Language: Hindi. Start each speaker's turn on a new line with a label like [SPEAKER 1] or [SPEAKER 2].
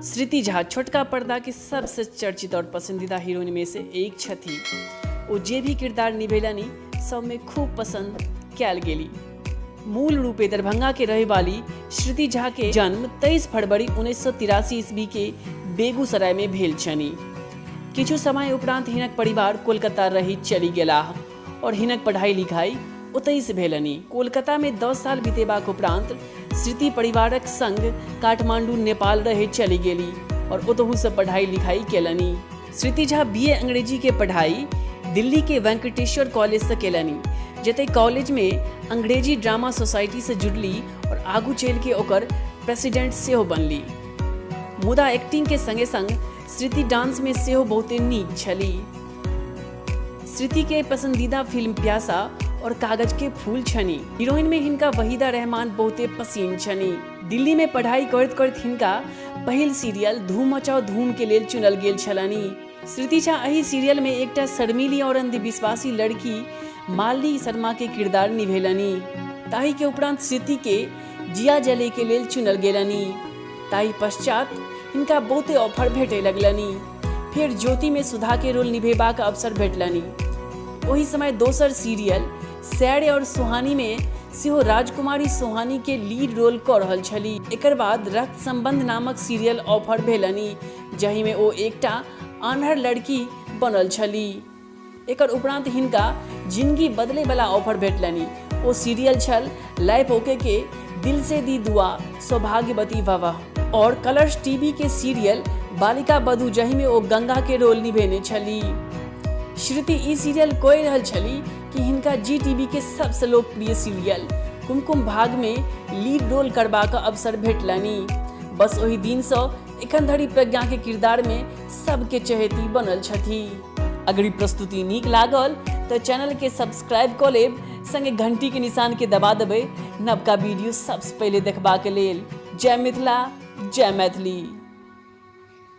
[SPEAKER 1] श्रुति झा छोटका पर्दा के सबसे चर्चित और पसंदीदा हीरोइन में से एक छथि। वो जे भी किरदार निभेलनी सब में खूब पसंद कैल गेली। मूल रूपे दरभंगा के रहे वाली श्रुति झा के जन्म 23 फरवरी 1983 ईस्वी के बेगूसराय में भेल छनि। किछु समय उपरांत हिनक परिवार कोलकाता रही चली गेलाह और हिनक पढ़ाई लिखाई ओतहि से भेलनि। कोलकाता में 10 साल बीतेबाक उपरांत श्रुति परिवारक संग काठमांडू नेपाल रहे चली गेली और ओतहु से पढ़ाई लिखाई केलनि। श्रुति झा बीए अंग्रेजी के पढ़ाई दिल्ली के वेंकटेश्वर कॉलेज से केलनि, जते कॉलेज में अंग्रेजी ड्रामा सोसाइटी से जुड़ली और आगू चल के ओकर प्रेसिडेंट सेहो बनली। मुदा एक्टिंग के संगे संग श्रुति डांस में सेहो बहुते नीक छली। श्रुति के पसंदीदा फिल्म प्यासा और कागज के फूल छनी। हीरोइन में हिनका वहीदा रहमान बहुते पसंद छनी। दिल्ली में पढ़ाई करत करत हिनका पहिल सीरियल धूम मचाओ धूम के लेल चुनल गेल छलनी। श्रुति झा एही सीरियल में एकटा शर्मीली और अंधविश्वासी लड़की मालिनी शर्मा के किरदार निभेलनी। ताही के उपरांत श्रुति के जिया जले के लेल चुनल गेलनी। ताही पश्चात हिनका बहुते ऑफर भेटे लगलनी। फिर ज्योति में सुधा के रोल निभेबाक अवसर भेटलनी। वही समय दोसर सीरियल सैड और सुहानी में सेहो राजकुमारी सुहानी के लीड रोल कर रहल छली। एकर बाद रक्त संबंध नामक सीरियल ऑफर भेलनी, जहि में ओ एकटा आन्हर लड़की बनल छली। एकर उपरांत हिनका जिंदगी बदले वाला ऑफर भेटलनी। ओ सीरियल छल लाइफ ओके के दिल से दी दुआ सौभाग्यवती वाह और कलर्स टीवी के सीरियल बालिका बधू, जहि में ओ गंगा के रोल निभेने छली। श्रुति ई सीरियल कोई रहल छली कि हिनका जी टीवी के सबसे लोकप्रिय सीरियल कुमकुम भाग में लीड रोल करबाक अवसर भेटलनी। बस वही दिन से एखन धरि प्रज्ञा के किरदार में सबके चहेती बनल छथि। अगर ई प्रस्तुति नीक लागल तो चैनल के सब्सक्राइब क लेब, संगे घंटी के निशान के दबा देबै नवका वीडियो सबसे पहले देखबाक लेल। जय मिथिला, जय मैथिली।